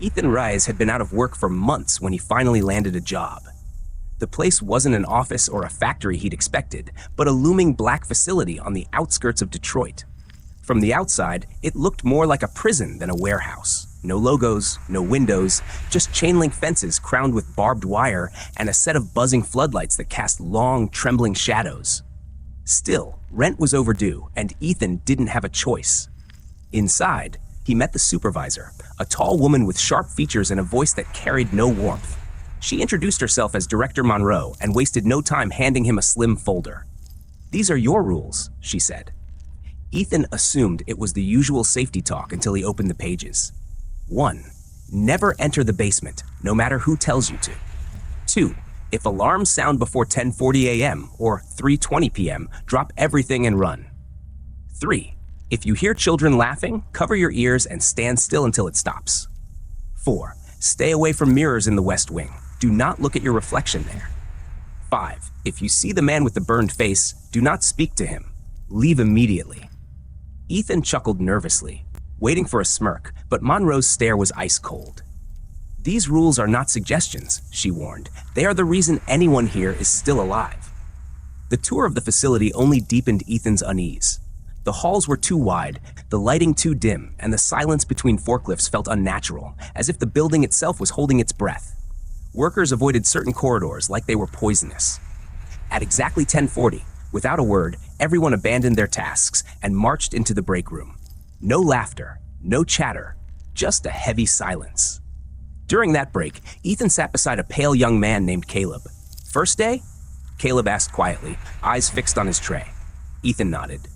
Ethan Rise had been out of work for months when he finally landed a job. The place wasn't an office or a factory he'd expected, but a looming black facility on the outskirts of Detroit. From the outside, it looked more like a prison than a warehouse. No logos, no windows, just chain-link fences crowned with barbed wire and a set of buzzing floodlights that cast long, trembling shadows. Still, rent was overdue, and Ethan didn't have a choice. Inside, he met the supervisor, a tall woman with sharp features and a voice that carried no warmth. She introduced herself as Director Monroe and wasted no time handing him a slim folder. "These are your rules," she said. Ethan assumed it was the usual safety talk until he opened the pages. 1. Never enter the basement, no matter who tells you to. 2. If alarms sound before 10:40 a.m. or 3:20 p.m., drop everything and run. 3. If you hear children laughing, cover your ears and stand still until it stops. 4. Stay away from mirrors in the West Wing. Do not look at your reflection there. 5. If you see the man with the burned face, do not speak to him. Leave immediately. Ethan chuckled nervously, waiting for a smirk, but Monroe's stare was ice cold. "These rules are not suggestions," she warned. "They are the reason anyone here is still alive." The tour of the facility only deepened Ethan's unease. The halls were too wide, the lighting too dim, and the silence between forklifts felt unnatural, as if the building itself was holding its breath. Workers avoided certain corridors like they were poisonous. At exactly 10:40, without a word, everyone abandoned their tasks and marched into the break room. No laughter, no chatter, just a heavy silence. During that break, Ethan sat beside a pale young man named Caleb. "First day?" Caleb asked quietly, eyes fixed on his tray. Ethan nodded.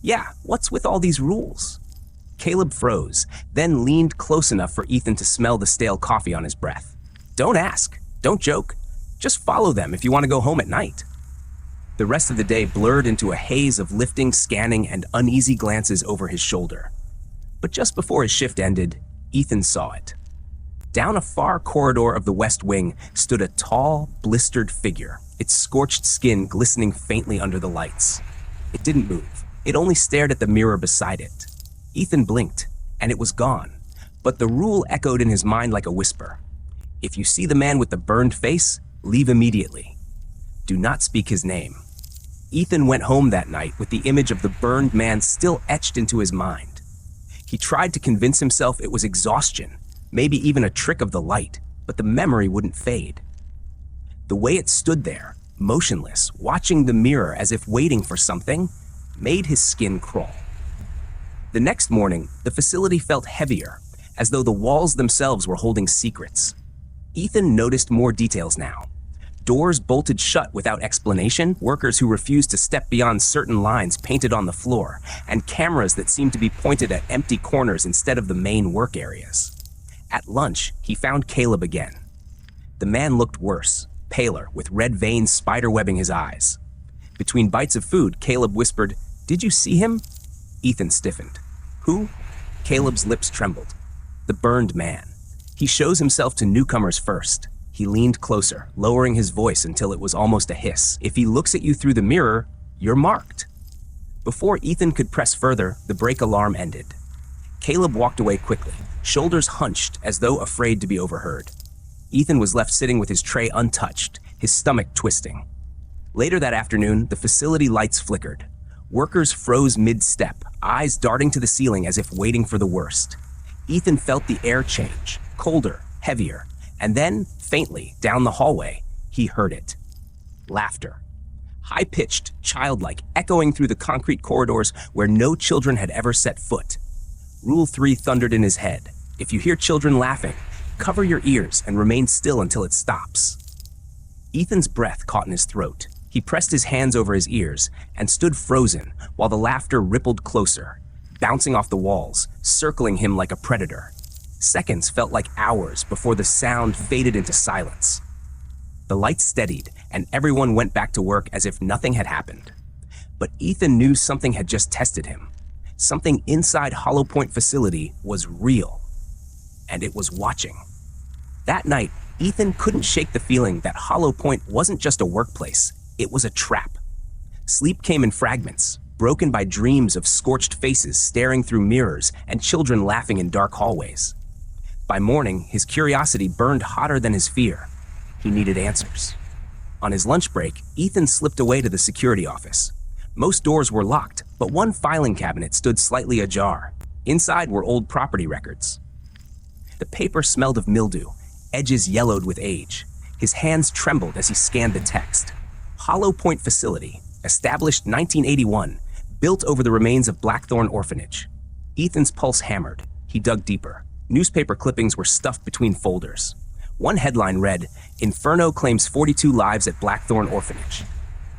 "Yeah, what's with all these rules?" Caleb froze, then leaned close enough for Ethan to smell the stale coffee on his breath. "Don't ask, don't joke, just follow them if you want to go home at night." The rest of the day blurred into a haze of lifting, scanning, and uneasy glances over his shoulder. But just before his shift ended, Ethan saw it. Down a far corridor of the West Wing stood a tall, blistered figure, its scorched skin glistening faintly under the lights. It didn't move. It only stared at the mirror beside it. Ethan blinked, and it was gone, but the rule echoed in his mind like a whisper. If you see the man with the burned face, leave immediately. Do not speak his name. Ethan went home that night with the image of the burned man still etched into his mind. He tried to convince himself it was exhaustion, maybe even a trick of the light, but the memory wouldn't fade. The way it stood there, motionless, watching the mirror as if waiting for something, made his skin crawl. The next morning, the facility felt heavier, as though the walls themselves were holding secrets. Ethan noticed more details now. Doors bolted shut without explanation, workers who refused to step beyond certain lines painted on the floor, and cameras that seemed to be pointed at empty corners instead of the main work areas. At lunch, he found Caleb again. The man looked worse, paler, with red veins spiderwebbing his eyes. Between bites of food, Caleb whispered, "Did you see him?" Ethan stiffened. "Who?" Caleb's lips trembled. "The burned man. He shows himself to newcomers first." He leaned closer, lowering his voice until it was almost a hiss. "If he looks at you through the mirror, you're marked." Before Ethan could press further, the break alarm ended. Caleb walked away quickly, shoulders hunched as though afraid to be overheard. Ethan was left sitting with his tray untouched, his stomach twisting. Later that afternoon, the facility lights flickered. Workers froze mid-step, eyes darting to the ceiling as if waiting for the worst. Ethan felt the air change, colder, heavier, and then, faintly, down the hallway, he heard it. Laughter. High-pitched, childlike, echoing through the concrete corridors where no children had ever set foot. Rule 3 thundered in his head. If you hear children laughing, cover your ears and remain still until it stops. Ethan's breath caught in his throat. He pressed his hands over his ears and stood frozen while the laughter rippled closer, bouncing off the walls, circling him like a predator. Seconds felt like hours before the sound faded into silence. The lights steadied, and everyone went back to work as if nothing had happened. But Ethan knew something had just tested him. Something inside Hollow Point facility was real, and it was watching. That night, Ethan couldn't shake the feeling that Hollow Point wasn't just a workplace, it was a trap. Sleep came in fragments, broken by dreams of scorched faces staring through mirrors and children laughing in dark hallways. By morning, his curiosity burned hotter than his fear. He needed answers. On his lunch break, Ethan slipped away to the security office. Most doors were locked, but one filing cabinet stood slightly ajar. Inside were old property records. The paper smelled of mildew, edges yellowed with age. His hands trembled as he scanned the text. Hollow Point Facility, established 1981, built over the remains of Blackthorn Orphanage. Ethan's pulse hammered. He dug deeper. Newspaper clippings were stuffed between folders. One headline read, "Inferno claims 42 lives at Blackthorn Orphanage."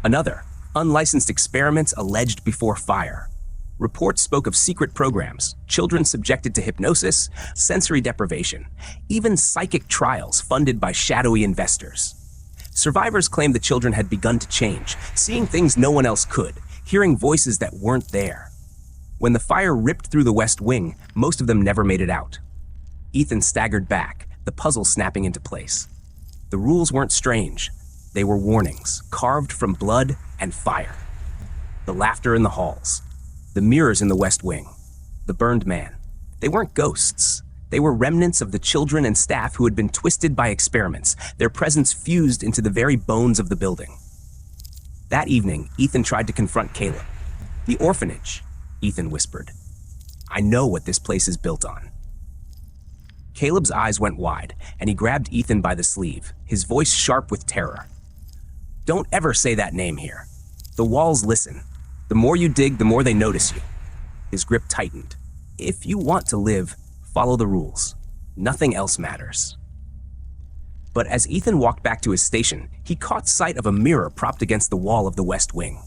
Another, "Unlicensed experiments alleged before fire." Reports spoke of secret programs, children subjected to hypnosis, sensory deprivation, even psychic trials funded by shadowy investors. Survivors claimed the children had begun to change, seeing things no one else could, hearing voices that weren't there. When the fire ripped through the West Wing, most of them never made it out. Ethan staggered back, the puzzle snapping into place. The rules weren't strange. They were warnings, carved from blood and fire. The laughter in the halls. The mirrors in the West Wing. The burned man. They weren't ghosts. They were remnants of the children and staff who had been twisted by experiments, their presence fused into the very bones of the building. That evening, Ethan tried to confront Caleb. "The orphanage," Ethan whispered. "I know what this place is built on." Caleb's eyes went wide, and he grabbed Ethan by the sleeve, his voice sharp with terror. "Don't ever say that name here. The walls listen. The more you dig, the more they notice you." His grip tightened. "If you want to live, follow the rules. Nothing else matters." But as Ethan walked back to his station, he caught sight of a mirror propped against the wall of the West Wing.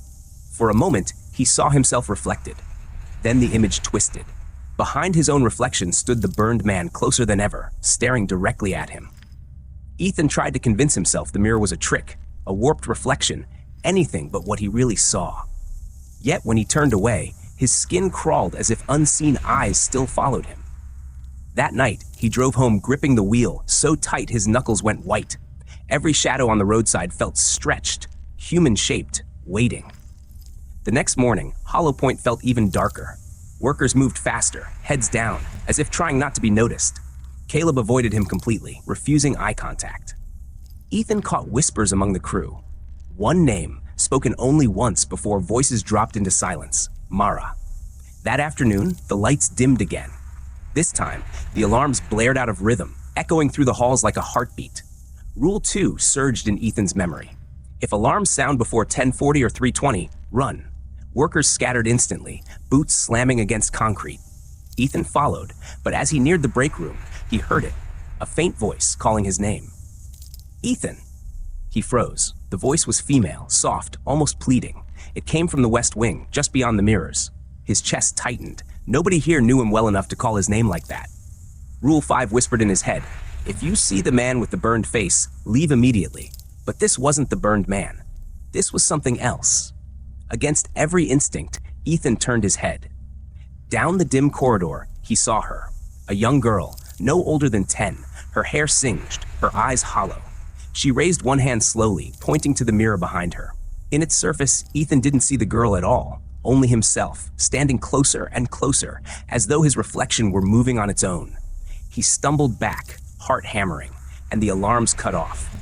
For a moment, he saw himself reflected. Then the image twisted. Behind his own reflection stood the burned man closer than ever, staring directly at him. Ethan tried to convince himself the mirror was a trick, a warped reflection, anything but what he really saw. Yet when he turned away, his skin crawled as if unseen eyes still followed him. That night, he drove home gripping the wheel so tight his knuckles went white. Every shadow on the roadside felt stretched, human-shaped, waiting. The next morning, Hollow Point felt even darker. Workers moved faster, heads down, as if trying not to be noticed. Caleb avoided him completely, refusing eye contact. Ethan caught whispers among the crew. One name, spoken only once before voices dropped into silence: Mara. That afternoon, the lights dimmed again. This time, the alarms blared out of rhythm, echoing through the halls like a heartbeat. Rule 2 surged in Ethan's memory. If alarms sound before 10:40 or 3:20, run. Workers scattered instantly, boots slamming against concrete. Ethan followed, but as he neared the break room, he heard it, a faint voice calling his name. "Ethan!" He froze. The voice was female, soft, almost pleading. It came from the West Wing, just beyond the mirrors. His chest tightened. Nobody here knew him well enough to call his name like that. Rule 5 whispered in his head, "If you see the man with the burned face, leave immediately." But this wasn't the burned man. This was something else. Against every instinct, Ethan turned his head. Down the dim corridor, he saw her. A young girl, no older than 10, her hair singed, her eyes hollow. She raised one hand slowly, pointing to the mirror behind her. In its surface, Ethan didn't see the girl at all, only himself, standing closer and closer, as though his reflection were moving on its own. He stumbled back, heart hammering, and the alarms cut off.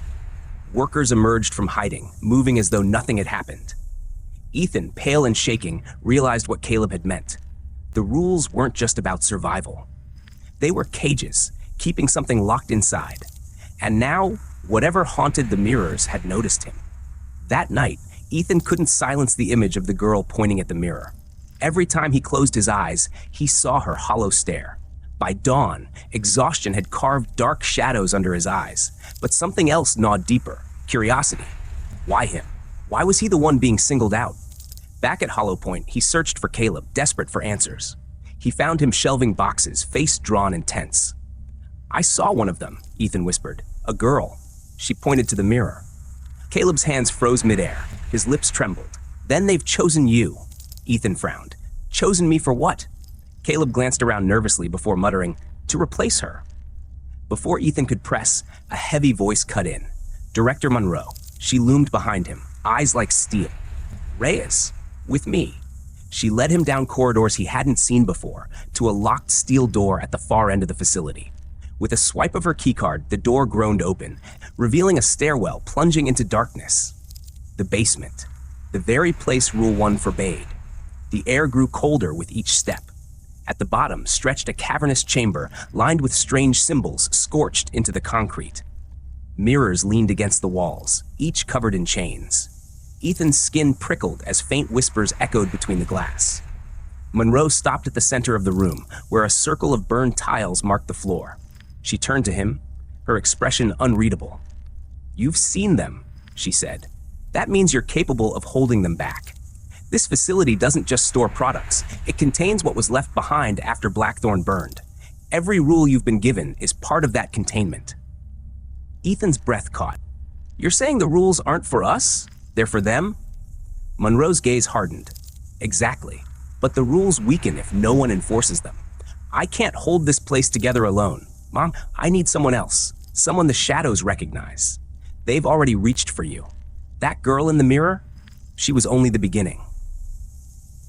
Workers emerged from hiding, moving as though nothing had happened. Ethan, pale and shaking, realized what Caleb had meant. The rules weren't just about survival. They were cages, keeping something locked inside. And now, whatever haunted the mirrors had noticed him. That night, Ethan couldn't silence the image of the girl pointing at the mirror. Every time he closed his eyes, he saw her hollow stare. By dawn, exhaustion had carved dark shadows under his eyes, but something else gnawed deeper: curiosity. Why him? Why was he the one being singled out? Back at Hollow Point, he searched for Caleb, desperate for answers. He found him shelving boxes, face drawn and tense. "I saw one of them," Ethan whispered. "A girl." She pointed to the mirror. Caleb's hands froze midair. His lips trembled. "Then they've chosen you." Ethan frowned. "Chosen me for what?" Caleb glanced around nervously before muttering, "To replace her." Before Ethan could press, a heavy voice cut in. Director Monroe. She loomed behind him, eyes like steel. "Reyes, with me." She led him down corridors he hadn't seen before, to a locked steel door at the far end of the facility. With a swipe of her keycard, the door groaned open, revealing a stairwell plunging into darkness. The basement, the very place Rule 1 forbade. The air grew colder with each step. At the bottom stretched a cavernous chamber lined with strange symbols scorched into the concrete. Mirrors leaned against the walls, each covered in chains. Ethan's skin prickled as faint whispers echoed between the glass. Monroe stopped at the center of the room, where a circle of burned tiles marked the floor. She turned to him, her expression unreadable. "You've seen them," she said. "That means you're capable of holding them back. This facility doesn't just store products, it contains what was left behind after Blackthorn burned. Every rule you've been given is part of that containment." Ethan's breath caught. "You're saying the rules aren't for us? They're for them?" Monroe's gaze hardened. "Exactly. But the rules weaken if no one enforces them. I can't hold this place together alone. Mom, I need someone else. Someone the shadows recognize. They've already reached for you. That girl in the mirror? She was only the beginning."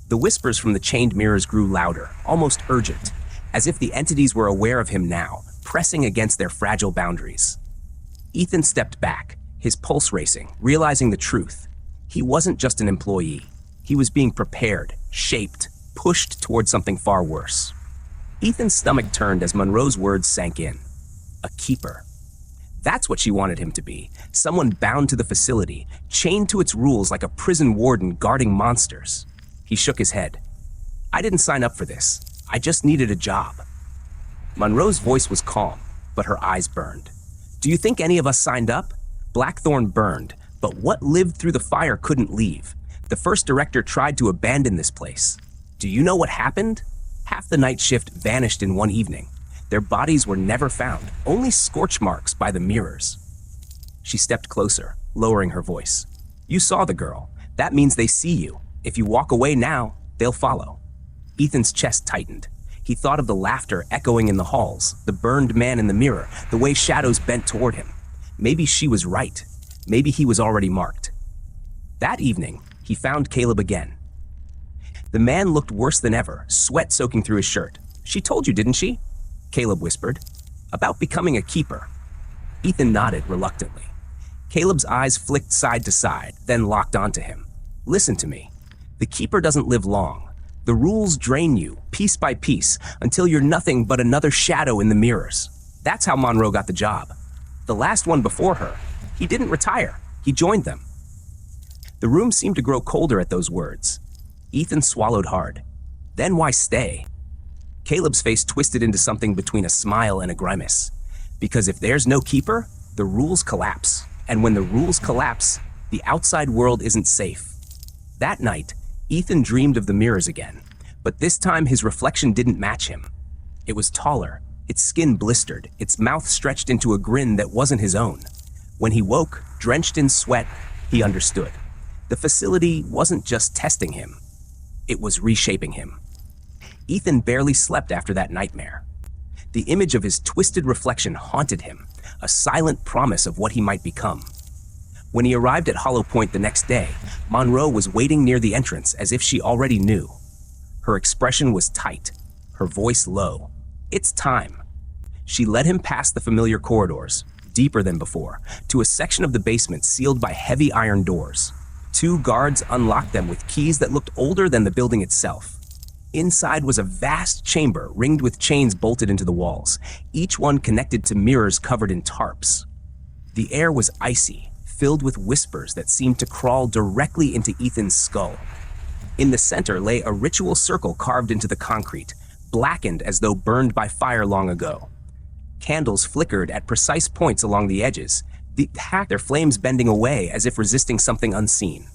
The whispers from the chained mirrors grew louder, almost urgent, as if the entities were aware of him now, pressing against their fragile boundaries. Ethan stepped back, his pulse racing, realizing the truth. He wasn't just an employee. He was being prepared, shaped, pushed toward something far worse. Ethan's stomach turned as Monroe's words sank in. A keeper. That's what she wanted him to be, someone bound to the facility, chained to its rules like a prison warden guarding monsters. He shook his head. "I didn't sign up for this. I just needed a job." Monroe's voice was calm, but her eyes burned. "Do you think any of us signed up? Blackthorn burned, but what lived through the fire couldn't leave. The first director tried to abandon this place. Do you know what happened? Half the night shift vanished in one evening. Their bodies were never found, only scorch marks by the mirrors." She stepped closer, lowering her voice. "You saw the girl. That means they see you. If you walk away now, they'll follow." Ethan's chest tightened. He thought of the laughter echoing in the halls, the burned man in the mirror, the way shadows bent toward him. Maybe she was right. Maybe he was already marked. That evening, he found Caleb again. The man looked worse than ever, sweat soaking through his shirt. "She told you, didn't she?" Caleb whispered. "About becoming a keeper." Ethan nodded reluctantly. Caleb's eyes flicked side to side, then locked onto him. "Listen to me. The keeper doesn't live long. The rules drain you, piece by piece, until you're nothing but another shadow in the mirrors. That's how Monroe got the job. The last one before her, he didn't retire. He joined them." The room seemed to grow colder at those words. Ethan swallowed hard. Then why stay? Caleb's face twisted into something between a smile and a grimace. Because if there's no keeper, the rules collapse. And when the rules collapse, the outside world isn't safe. That night, Ethan dreamed of the mirrors again, but this time his reflection didn't match him. It was taller, its skin blistered, its mouth stretched into a grin that wasn't his own. When he woke, drenched in sweat, he understood. The facility wasn't just testing him. It was reshaping him. Ethan barely slept after that nightmare. The image of his twisted reflection haunted him, a silent promise of what he might become. When he arrived at Hollow Point the next day, Monroe was waiting near the entrance as if she already knew. Her expression was tight, her voice low. "It's time." She led him past the familiar corridors, deeper than before, to a section of the basement sealed by heavy iron doors. 2 guards unlocked them with keys that looked older than the building itself. Inside was a vast chamber ringed with chains bolted into the walls, each one connected to mirrors covered in tarps. The air was icy, filled with whispers that seemed to crawl directly into Ethan's skull. In the center lay a ritual circle carved into the concrete, blackened as though burned by fire long ago. Candles flickered at precise points along the edges, their flames bending away as if resisting something unseen.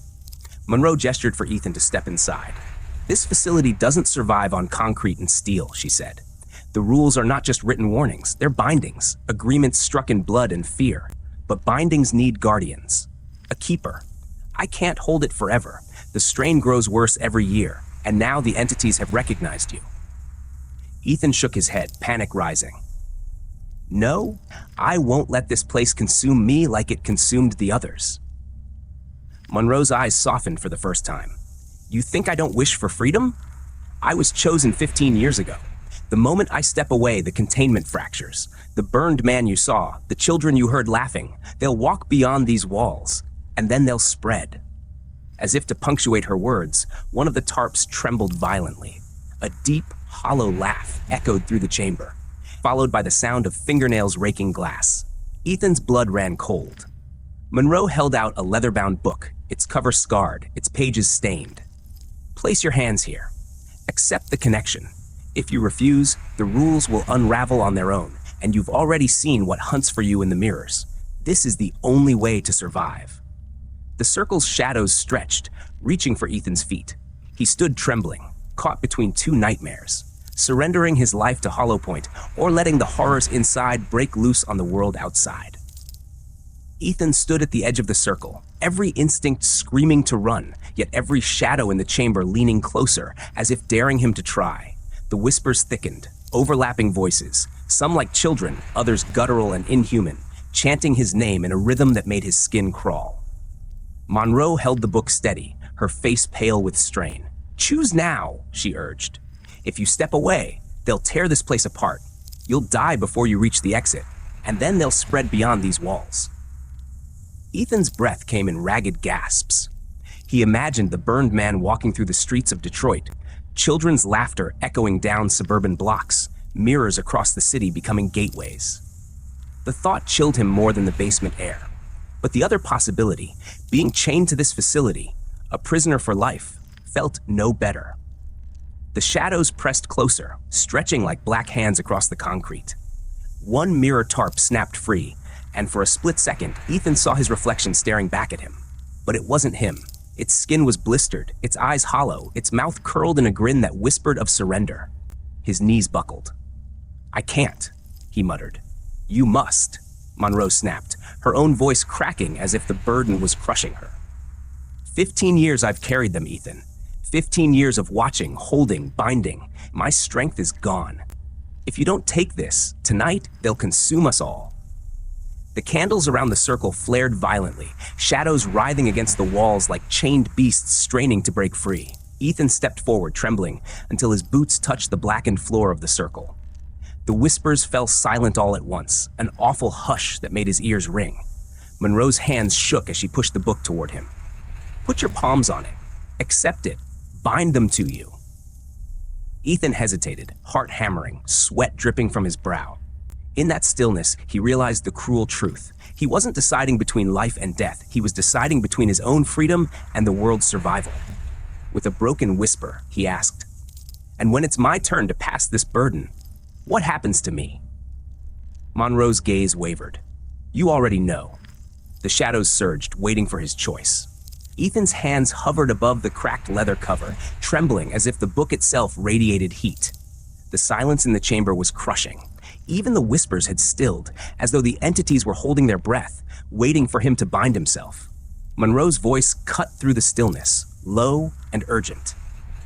Monroe gestured for Ethan to step inside. "This facility doesn't survive on concrete and steel," she said. "The rules are not just written warnings, they're bindings, agreements struck in blood and fear. But bindings need guardians. A keeper. I can't hold it forever. The strain grows worse every year, and now the entities have recognized you." Ethan shook his head, panic rising. "No, I won't let this place consume me like it consumed the others." Monroe's eyes softened for the first time. "You think I don't wish for freedom? I was chosen 15 years ago. The moment I step away, the containment fractures. The burned man you saw, the children you heard laughing, they'll walk beyond these walls, and then they'll spread. As if to punctuate her words, one of the tarps trembled violently. A deep, hollow laugh echoed through the chamber, followed by the sound of fingernails raking glass. Ethan's blood ran cold. Monroe held out a leather-bound book, its cover scarred, its pages stained. Place your hands here. Accept the connection. If you refuse, the rules will unravel on their own, and you've already seen what hunts for you in the mirrors. This is the only way to survive. The circle's shadows stretched, reaching for Ethan's feet. He stood trembling, caught between two nightmares, surrendering his life to Hollow Point or letting the horrors inside break loose on the world outside. Ethan stood at the edge of the circle, every instinct screaming to run, yet every shadow in the chamber leaning closer, as if daring him to try. The whispers thickened, overlapping voices, some like children, others guttural and inhuman, chanting his name in a rhythm that made his skin crawl. Monroe held the book steady, her face pale with strain. "Choose now," she urged. "If you step away, they'll tear this place apart. You'll die before you reach the exit, and then they'll spread beyond these walls." Ethan's breath came in ragged gasps. He imagined the burned man walking through the streets of Detroit, children's laughter echoing down suburban blocks, mirrors across the city becoming gateways. The thought chilled him more than the basement air. But the other possibility, being chained to this facility, a prisoner for life, felt no better. The shadows pressed closer, stretching like black hands across the concrete. One mirror tarp snapped free, and for a split second, Ethan saw his reflection staring back at him. But it wasn't him. Its skin was blistered, its eyes hollow, its mouth curled in a grin that whispered of surrender. His knees buckled. "I can't," he muttered. "You must," Monroe snapped, her own voice cracking as if the burden was crushing her. 15 years I've carried them, Ethan. 15 years of watching, holding, binding. My strength is gone. If you don't take this, tonight, they'll consume us all. The candles around the circle flared violently, shadows writhing against the walls like chained beasts straining to break free. Ethan stepped forward, trembling, until his boots touched the blackened floor of the circle. The whispers fell silent all at once, an awful hush that made his ears ring. Monroe's hands shook as she pushed the book toward him. "Put your palms on it. Accept it. Bind them to you." Ethan hesitated, heart hammering, sweat dripping from his brow. In that stillness, he realized the cruel truth. He wasn't deciding between life and death. He was deciding between his own freedom and the world's survival. With a broken whisper, he asked, "And when it's my turn to pass this burden, what happens to me?" Monroe's gaze wavered. "You already know." The shadows surged, waiting for his choice. Ethan's hands hovered above the cracked leather cover, trembling as if the book itself radiated heat. The silence in the chamber was crushing. Even the whispers had stilled, as though the entities were holding their breath, waiting for him to bind himself. Monroe's voice cut through the stillness, low and urgent.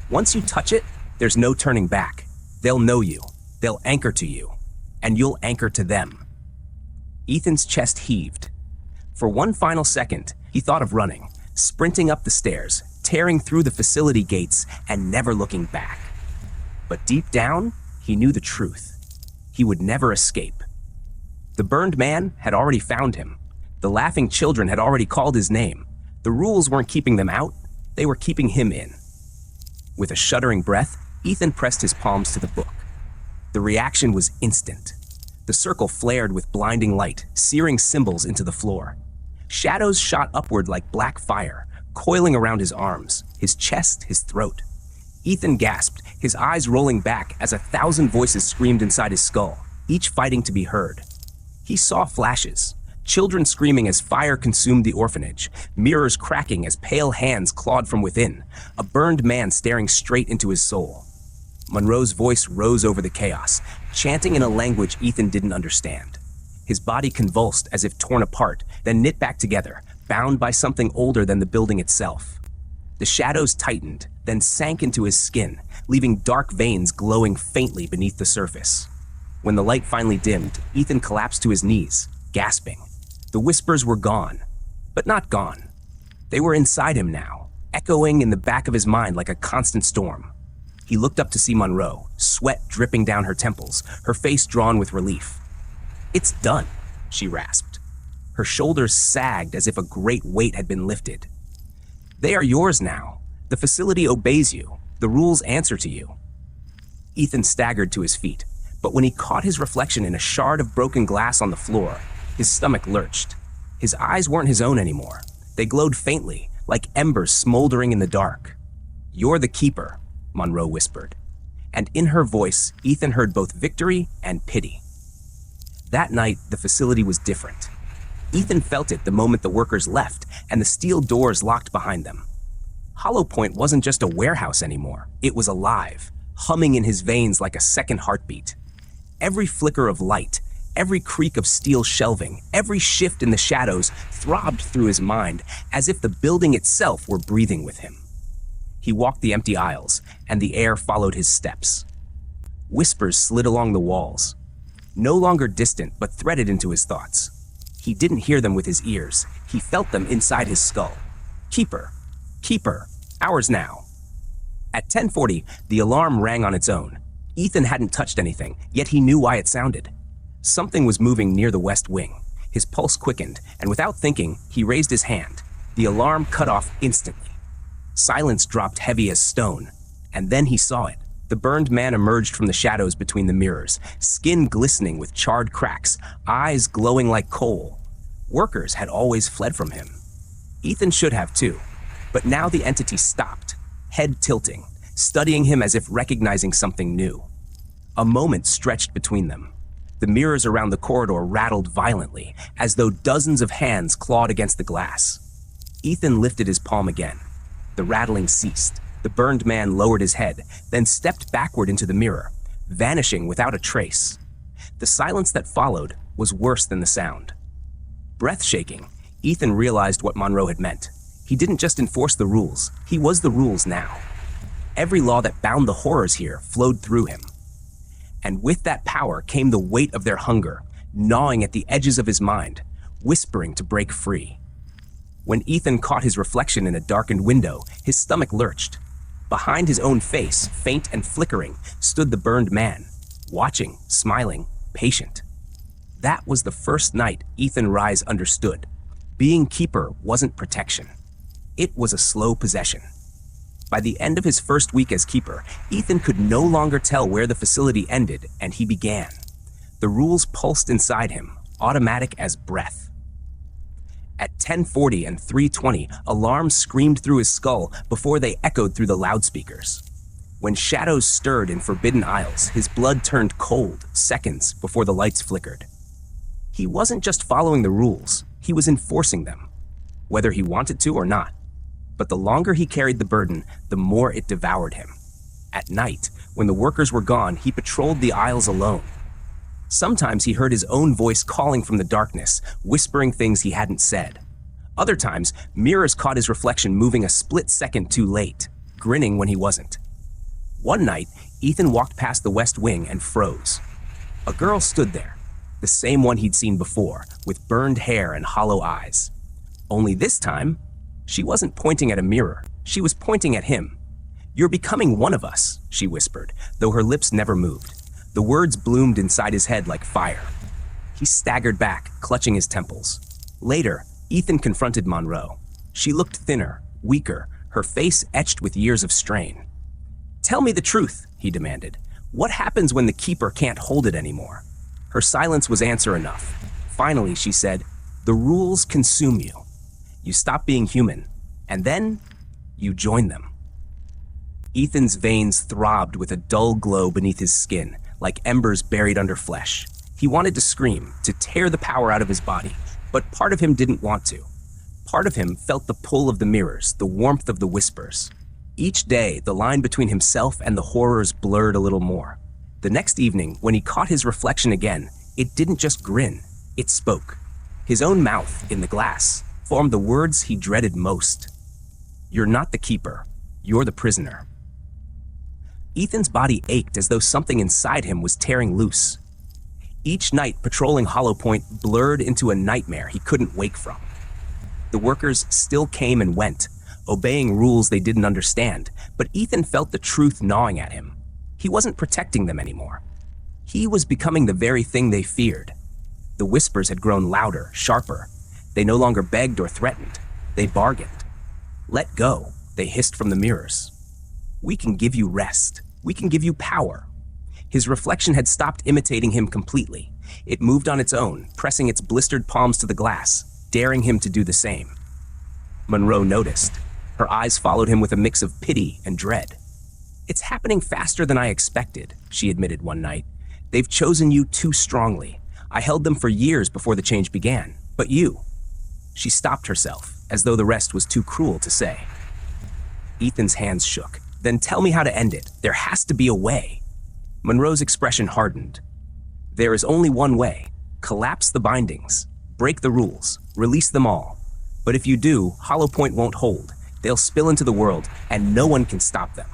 "Once you touch it, there's no turning back. They'll know you, they'll anchor to you, and you'll anchor to them." Ethan's chest heaved. For one final second, he thought of running, sprinting up the stairs, tearing through the facility gates, and never looking back. But deep down, he knew the truth. He would never escape. The burned man had already found him. The laughing children had already called his name. The rules weren't keeping them out, they were keeping him in. With a shuddering breath, Ethan pressed his palms to the book. The reaction was instant. The circle flared with blinding light, searing symbols into the floor. Shadows shot upward like black fire, coiling around his arms, his chest, his throat. Ethan gasped, his eyes rolling back as 1,000 voices screamed inside his skull, each fighting to be heard. He saw flashes, children screaming as fire consumed the orphanage, mirrors cracking as pale hands clawed from within, a burned man staring straight into his soul. Monroe's voice rose over the chaos, chanting in a language Ethan didn't understand. His body convulsed as if torn apart, then knit back together, bound by something older than the building itself. The shadows tightened, then sank into his skin, leaving dark veins glowing faintly beneath the surface. When the light finally dimmed, Ethan collapsed to his knees, gasping. The whispers were gone, but not gone. They were inside him now, echoing in the back of his mind like a constant storm. He looked up to see Monroe, sweat dripping down her temples, her face drawn with relief. "It's done," she rasped. Her shoulders sagged as if a great weight had been lifted. "They are yours now. The facility obeys you. The rules answer to you." Ethan staggered to his feet, but when he caught his reflection in a shard of broken glass on the floor, his stomach lurched. His eyes weren't his own anymore. They glowed faintly, like embers smoldering in the dark. "You're the keeper," Monroe whispered. And in her voice, Ethan heard both victory and pity. That night, the facility was different. Ethan felt it the moment the workers left and the steel doors locked behind them. Hollow Point wasn't just a warehouse anymore. It was alive, humming in his veins like a second heartbeat. Every flicker of light, every creak of steel shelving, every shift in the shadows throbbed through his mind as if the building itself were breathing with him. He walked the empty aisles, and the air followed his steps. Whispers slid along the walls, no longer distant but threaded into his thoughts. He didn't hear them with his ears. He felt them inside his skull. "Keeper, keeper, ours now." At 10:40, the alarm rang on its own. Ethan hadn't touched anything, yet he knew why it sounded. Something was moving near the west wing. His pulse quickened, and without thinking, he raised his hand. The alarm cut off instantly. Silence dropped heavy as stone, and then he saw it. The burned man emerged from the shadows between the mirrors, skin glistening with charred cracks, eyes glowing like coal. Workers had always fled from him. Ethan should have too, but now the entity stopped, head tilting, studying him as if recognizing something new. A moment stretched between them. The mirrors around the corridor rattled violently, as though dozens of hands clawed against the glass. Ethan lifted his palm again. The rattling ceased. The burned man lowered his head, then stepped backward into the mirror, vanishing without a trace. The silence that followed was worse than the sound. Breath-shaking, Ethan realized what Monroe had meant. He didn't just enforce the rules, he was the rules now. Every law that bound the horrors here flowed through him. And with that power came the weight of their hunger, gnawing at the edges of his mind, whispering to break free. When Ethan caught his reflection in a darkened window, his stomach lurched. Behind his own face, faint and flickering, stood the burned man, watching, smiling, patient. That was the first night Ethan Rise understood. Being keeper wasn't protection. It was a slow possession. By the end of his first week as keeper, Ethan could no longer tell where the facility ended and he began. The rules pulsed inside him, automatic as breath. At 10:40 and 3:20, alarms screamed through his skull before they echoed through the loudspeakers. When shadows stirred in forbidden aisles, his blood turned cold seconds before the lights flickered. He wasn't just following the rules, he was enforcing them, whether he wanted to or not. But the longer he carried the burden, the more it devoured him. At night, when the workers were gone, he patrolled the aisles alone. Sometimes he heard his own voice calling from the darkness, whispering things he hadn't said. Other times, mirrors caught his reflection moving a split second too late, grinning when he wasn't. One night, Ethan walked past the west wing and froze. A girl stood there, the same one he'd seen before, with burned hair and hollow eyes. Only this time, she wasn't pointing at a mirror. She was pointing at him. "You're becoming one of us," she whispered, though her lips never moved. The words bloomed inside his head like fire. He staggered back, clutching his temples. Later, Ethan confronted Monroe. She looked thinner, weaker, her face etched with years of strain. "Tell me the truth," he demanded. "What happens when the keeper can't hold it anymore?" Her silence was answer enough. Finally, she said, "The rules consume you. You stop being human, and then you join them." Ethan's veins throbbed with a dull glow beneath his skin, like embers buried under flesh. He wanted to scream, to tear the power out of his body, but part of him didn't want to. Part of him felt the pull of the mirrors, the warmth of the whispers. Each day, the line between himself and the horrors blurred a little more. The next evening, when he caught his reflection again, it didn't just grin, it spoke. His own mouth, in the glass, formed the words he dreaded most. "You're not the keeper, you're the prisoner." Ethan's body ached as though something inside him was tearing loose. Each night patrolling Hollow Point blurred into a nightmare he couldn't wake from. The workers still came and went, obeying rules they didn't understand, but Ethan felt the truth gnawing at him. He wasn't protecting them anymore. He was becoming the very thing they feared. The whispers had grown louder, sharper. They no longer begged or threatened. They bargained. Let go, they hissed from the mirrors. We can give you rest. We can give you power. His reflection had stopped imitating him completely. It moved on its own, pressing its blistered palms to the glass, daring him to do the same. Monroe noticed. Her eyes followed him with a mix of pity and dread. It's happening faster than I expected, she admitted one night. They've chosen you too strongly. I held them for years before the change began. But you. She stopped herself, as though the rest was too cruel to say. Ethan's hands shook. Then tell me how to end it. There has to be a way. Monroe's expression hardened. There is only one way. Collapse the bindings. Break the rules. Release them all. But if you do, Hollow Point won't hold. They'll spill into the world, and no one can stop them.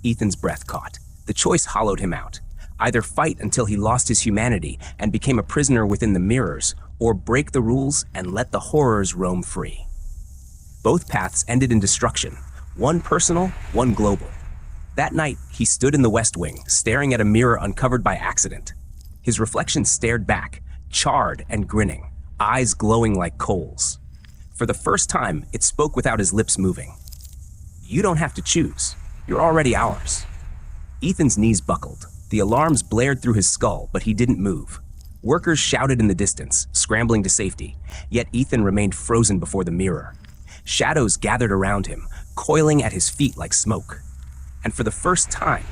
Ethan's breath caught. The choice hollowed him out. Either fight until he lost his humanity and became a prisoner within the mirrors, or break the rules and let the horrors roam free. Both paths ended in destruction, one personal, one global. That night, he stood in the West Wing, staring at a mirror uncovered by accident. His reflection stared back, charred and grinning, eyes glowing like coals. For the first time, it spoke without his lips moving. You don't have to choose. You're already ours. Ethan's knees buckled. The alarms blared through his skull, but he didn't move. Workers shouted in the distance, scrambling to safety, yet Ethan remained frozen before the mirror. Shadows gathered around him, coiling at his feet like smoke. And for the first time,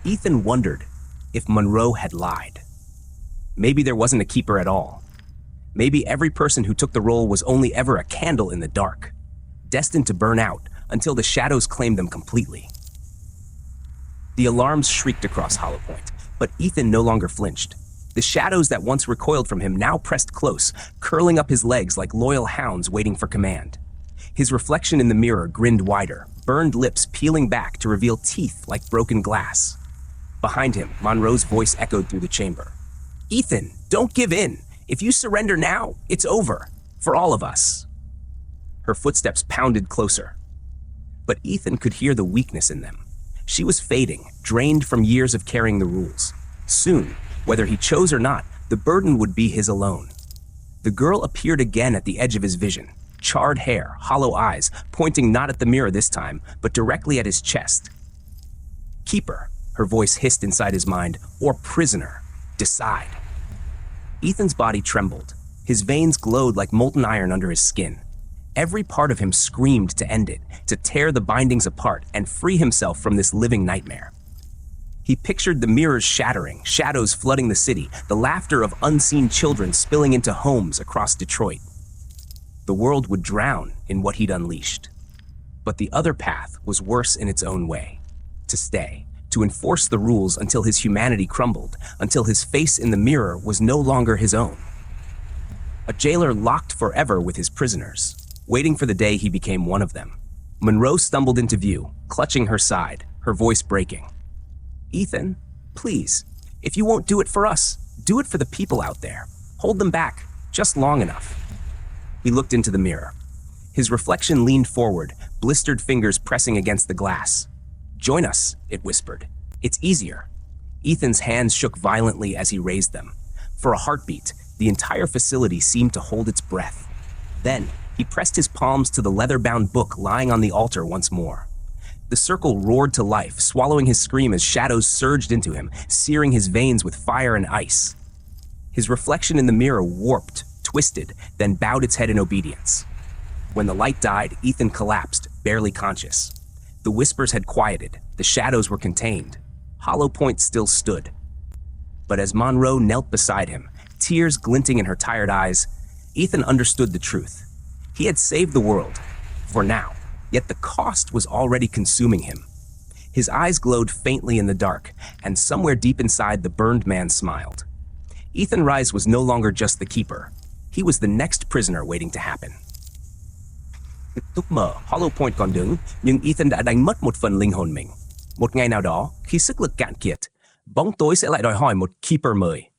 Ethan wondered if Monroe had lied. Maybe there wasn't a keeper at all. Maybe every person who took the role was only ever a candle in the dark, destined to burn out until the shadows claimed them completely. The alarms shrieked across Hollow Point, but Ethan no longer flinched. The shadows that once recoiled from him now pressed close, curling up his legs like loyal hounds waiting for command. His reflection in the mirror grinned wider, burned lips peeling back to reveal teeth like broken glass. Behind him, Monroe's voice echoed through the chamber. Ethan, don't give in. If you surrender now, it's over. For all of us. Her footsteps pounded closer. But Ethan could hear the weakness in them. She was fading, drained from years of carrying the rules. Soon, whether he chose or not, the burden would be his alone. The girl appeared again at the edge of his vision. Charred hair, hollow eyes, pointing not at the mirror this time, but directly at his chest. Keeper, her voice hissed inside his mind, or prisoner. Decide. Ethan's body trembled. His veins glowed like molten iron under his skin. Every part of him screamed to end it, to tear the bindings apart and free himself from this living nightmare. He pictured the mirrors shattering, shadows flooding the city, the laughter of unseen children spilling into homes across Detroit. The world would drown in what he'd unleashed. But the other path was worse in its own way. To stay, to enforce the rules until his humanity crumbled, until his face in the mirror was no longer his own. A jailer locked forever with his prisoners, waiting for the day he became one of them. Monroe stumbled into view, clutching her side, her voice breaking. Ethan, please, if you won't do it for us, do it for the people out there. Hold them back, just long enough. He looked into the mirror. His reflection leaned forward, blistered fingers pressing against the glass. Join us, it whispered. It's easier. Ethan's hands shook violently as he raised them. For a heartbeat, the entire facility seemed to hold its breath. Then, he pressed his palms to the leather-bound book lying on the altar once more. The circle roared to life, swallowing his scream as shadows surged into him, searing his veins with fire and ice. His reflection in the mirror warped, twisted, then bowed its head in obedience. When the light died, Ethan collapsed, barely conscious. The whispers had quieted, the shadows were contained. Hollow Point still stood. But as Monroe knelt beside him, tears glinting in her tired eyes, Ethan understood the truth. He had saved the world, for now, yet the cost was already consuming him. His eyes glowed faintly in the dark, and somewhere deep inside the burned man smiled. Ethan Rice was no longer just the keeper. He was the next prisoner waiting to happen. Lúc mở, Hollow Point còn đứng, nhưng Ethan đã đánh mất một phần linh hồn mình. Một ngày nào đó, khi sức lực cạn kiệt, bóng tối sẽ lại đòi hỏi một keeper mới.